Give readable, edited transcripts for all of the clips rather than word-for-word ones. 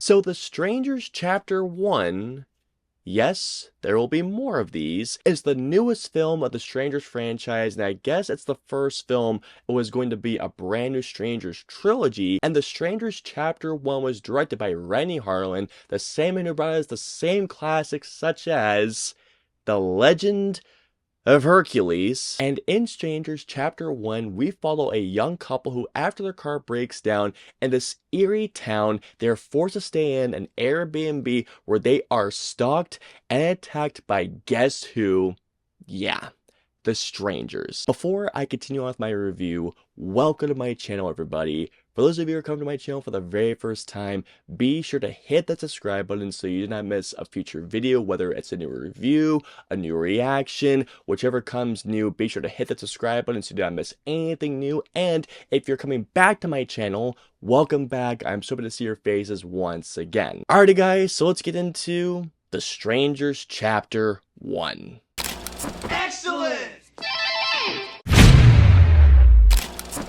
So The Strangers Chapter 1, yes, there will be more of these, is the newest film of the Strangers franchise, and I guess it's the first film. It was going to be a brand new Strangers trilogy, and The Strangers Chapter 1 was directed by Rennie Harlin, the same man who brought us the same classics such as The Legend of Hercules. And in Strangers Chapter 1, we follow a young couple who, after their car breaks down in this eerie town, they're forced to stay in an Airbnb where they are stalked and attacked by guess who? Yeah, the strangers. Before I continue on with my review, welcome to my channel, everybody. For those of you who are coming to my channel for the very first time, be sure to hit that subscribe button so you do not miss a future video, whether it's a new review, a new reaction, whichever comes new. Be sure to hit that subscribe button so you do not miss anything new. And if you're coming back to my channel, welcome back. I'm so happy to see your faces once again. Alrighty guys, so let's get into The Strangers Chapter 1. Excellent!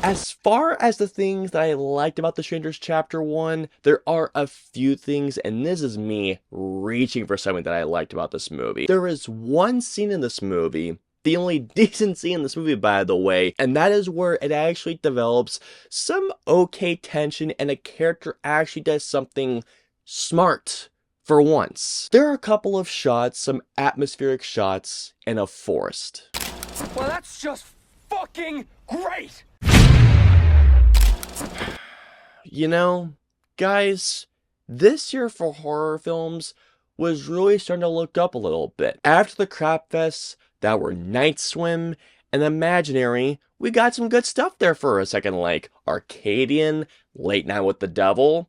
As far as the things that I liked about The Strangers Chapter 1, there are a few things, and this is me reaching for something that I liked about this movie. There is one scene in this movie, the only decent scene in this movie, by the way, and that is where it actually develops some okay tension and a character actually does something smart for once. There are a couple of shots, some atmospheric shots in a forest. Well, that's just fucking great! You know, guys, this year for horror films was really starting to look up a little bit. After the crap fests that were Night Swim and Imaginary, we got some good stuff there for a second, like Arcadian, Late Night with the Devil,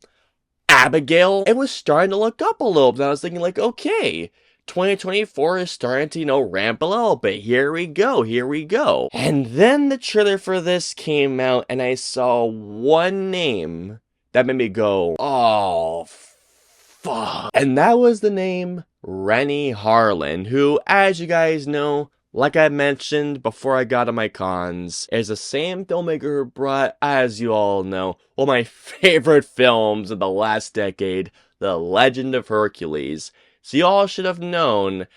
Abigail. It was starting to look up a little bit. I was thinking like, okay, 2024 is starting to, ramp a little bit. Here we go, here we go. And then the trailer for this came out, and I saw one name that made me go, oh, fuck. And that was the name Rennie Harlin, who, as you guys know, like I mentioned before I got on my cons, is the same filmmaker who brought, as you all know, one of my favorite films of the last decade, The Legend of Hercules. So y'all should have known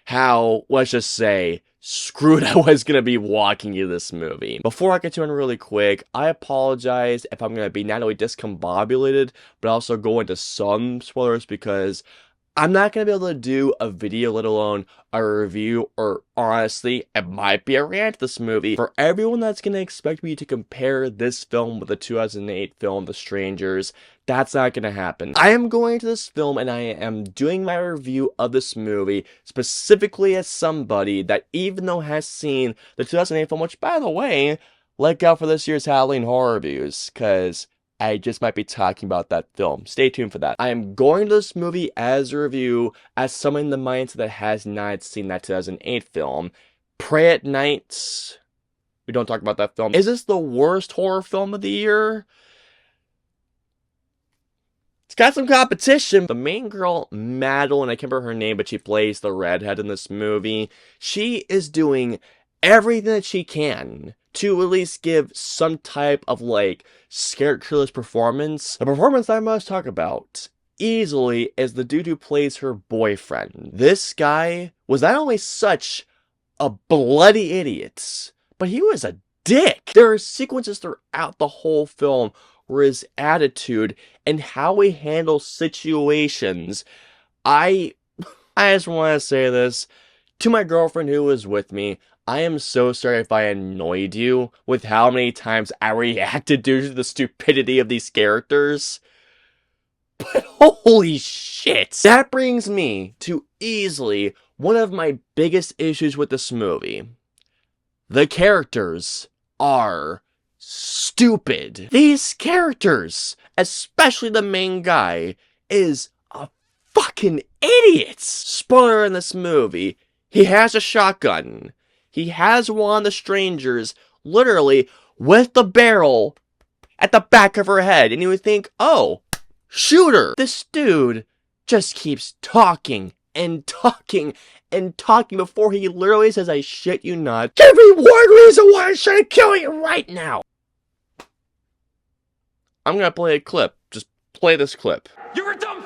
how, let's just say, screwed I was going to be walking you this movie. Before I continue on really quick, I apologize if I'm going to be not only discombobulated, but also go into some spoilers because I'm not going to be able to do a video, let alone a review, or honestly, it might be a rant to this movie. For everyone that's going to expect me to compare this film with the 2008 film, The Strangers, that's not going to happen. I am going to this film and I am doing my review of this movie specifically as somebody that even though has seen the 2008 film, which by the way, look out for this year's Halloween horror reviews, because I just might be talking about that film. Stay tuned for that. I am going to this movie as a review as someone in the mindset that has not seen that 2008 film. Pray at Night. We don't talk about that film. Is this the worst horror film of the year? It's got some competition. The main girl, Madeline, I can't remember her name, but she plays the redhead in this movie. She is doing everything that she can to at least give some type of scared clueless performance. The performance I must talk about easily is the dude who plays her boyfriend. This guy was not only such a bloody idiot, but he was a dick. There are sequences throughout the whole film where his attitude and how he handles situations, I just want to say this to my girlfriend who was with me. I am so sorry if I annoyed you with how many times I reacted due to the stupidity of these characters. But holy shit! That brings me to easily one of my biggest issues with this movie. The characters are stupid. These characters, especially the main guy, is a fucking idiot. Spoiler in this movie, he has a shotgun. He has one of the strangers, literally, with the barrel at the back of her head. And you would think, oh, shoot her. This dude just keeps talking and talking and talking before he literally says, I shit you not, give me one reason why I should kill you right now. I'm gonna play a clip. Just play this clip. You're a dumb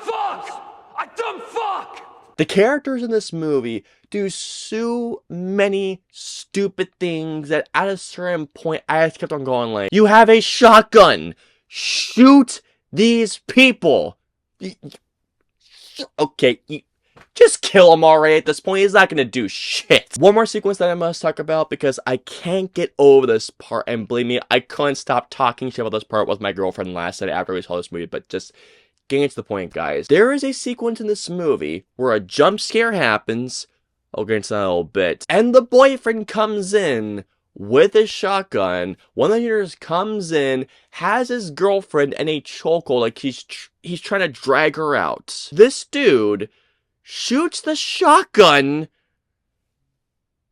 The characters in this movie do so many stupid things that at a certain point I just kept on going like, you have a shotgun! Shoot these people! Okay, just kill him already at this point. He's not gonna do shit. One more sequence that I must talk about because I can't get over this part, and believe me, I couldn't stop talking shit about this part with my girlfriend last night after we saw this movie, but just getting to the point, guys. There is a sequence in this movie where a jump scare happens. I'll get into that in a little bit. And the boyfriend comes in with his shotgun. One of the leaders comes in, has his girlfriend in a chokehold, like he's trying to drag her out. This dude shoots the shotgun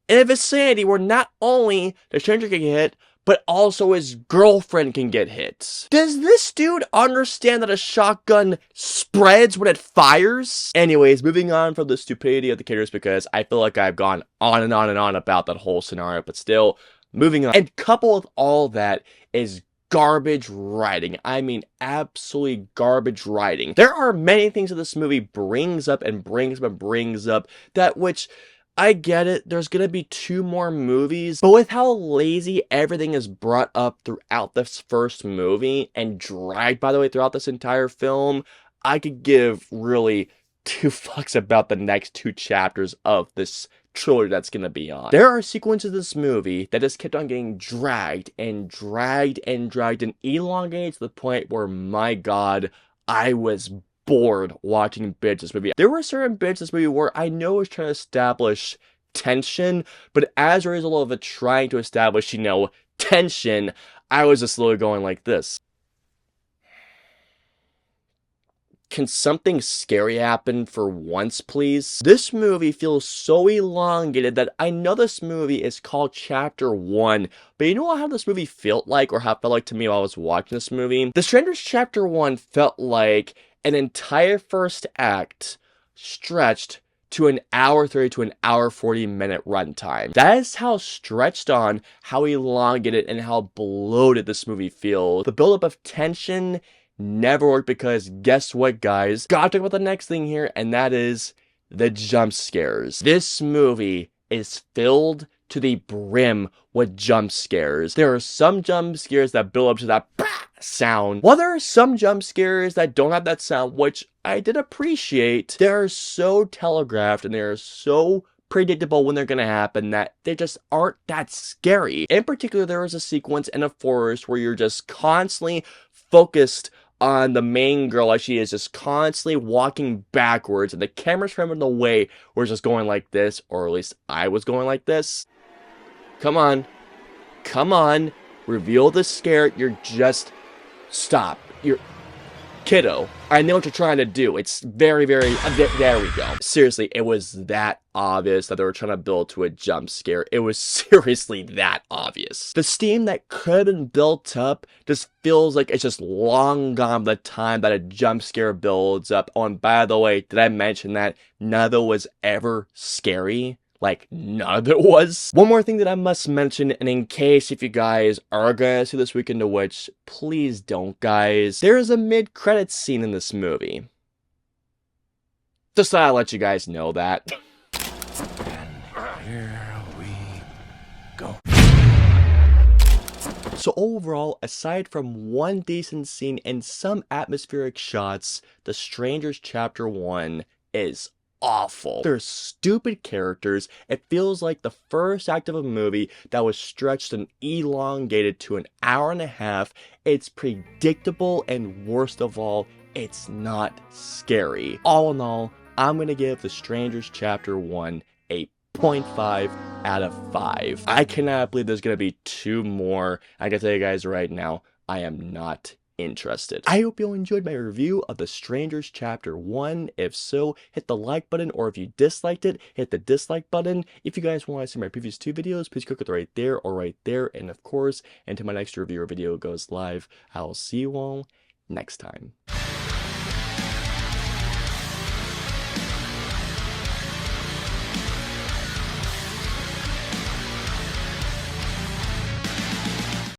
in a vicinity where not only the stranger can get hit, but also his girlfriend can get hit. Does this dude understand that a shotgun spreads when it fires? Anyways, moving on from the stupidity of the characters because I feel like I've gone on and on and on about that whole scenario, but still, moving on. And coupled with all that is garbage writing. I mean, absolutely garbage writing. There are many things that this movie brings up and brings up and brings up that which I get it, there's gonna be 2 more movies, but with how lazy everything is brought up throughout this first movie, and dragged, by the way, throughout this entire film, I could give really 2 fucks about the next 2 chapters of this trilogy that's gonna be on. There are sequences of this movie that just kept on getting dragged and dragged and dragged and elongated to the point where, my god, I was bored watching bits of this movie. There were certain bits of this movie where I know it was trying to establish tension, but as a result of it trying to establish, tension, I was just literally going like this. Can something scary happen for once, please? This movie feels so elongated that I know this movie is called Chapter 1, but you know how this movie felt like, or how it felt like to me while I was watching this movie? The Strangers Chapter 1 felt like an entire first act stretched to an hour 30 to an hour 40 minute runtime. That is how stretched on, how elongated, and how bloated this movie feels. The buildup of tension never worked because guess what, guys? Gotta talk about the next thing here, and that is the jump scares. This movie is filled to the brim with jump scares. There are some jump scares that build up to that sound, while there are some jump scares that don't have that sound, which I did appreciate. They're so telegraphed and they're so predictable when they're gonna happen that they just aren't that scary. In particular, there was a sequence in a forest where you're just constantly focused on the main girl as she is just constantly walking backwards, and the camera's from the way we're just going like this, or at least I was going like this. Come on, reveal the scare. You're just stop. You're kiddo. I know what you're trying to do. It's very, very, there we go. Seriously, it was that obvious that they were trying to build to a jump scare. It was seriously that obvious. The steam that could have been built up just feels like it's just long gone by the time that a jump scare builds up. Oh, and by the way, did I mention that none of it was ever scary? Like, none of it was. One more thing that I must mention, and in case if you guys are gonna see this Weekend of Witch, please don't, guys. There is a mid-credits scene in this movie. Just thought I'd let you guys know that. And here we go. So overall, aside from one decent scene and some atmospheric shots, The Strangers Chapter 1 is awful. There's stupid characters. It feels like the first act of a movie that was stretched and elongated to an hour and a half. It's predictable, and worst of all, it's not scary. All in all, I'm gonna give The Strangers Chapter 1 a 0.5 out of 5. I cannot believe there's gonna be 2 more. I can tell you guys right now, I am not interested. I hope you enjoyed my review of The Strangers Chapter 1. If so, hit the like button, or if you disliked it, hit the dislike button. If you guys want to see my previous 2 videos, please click it right there or right there. And of course, until my next review or video goes live, I'll see you all next time.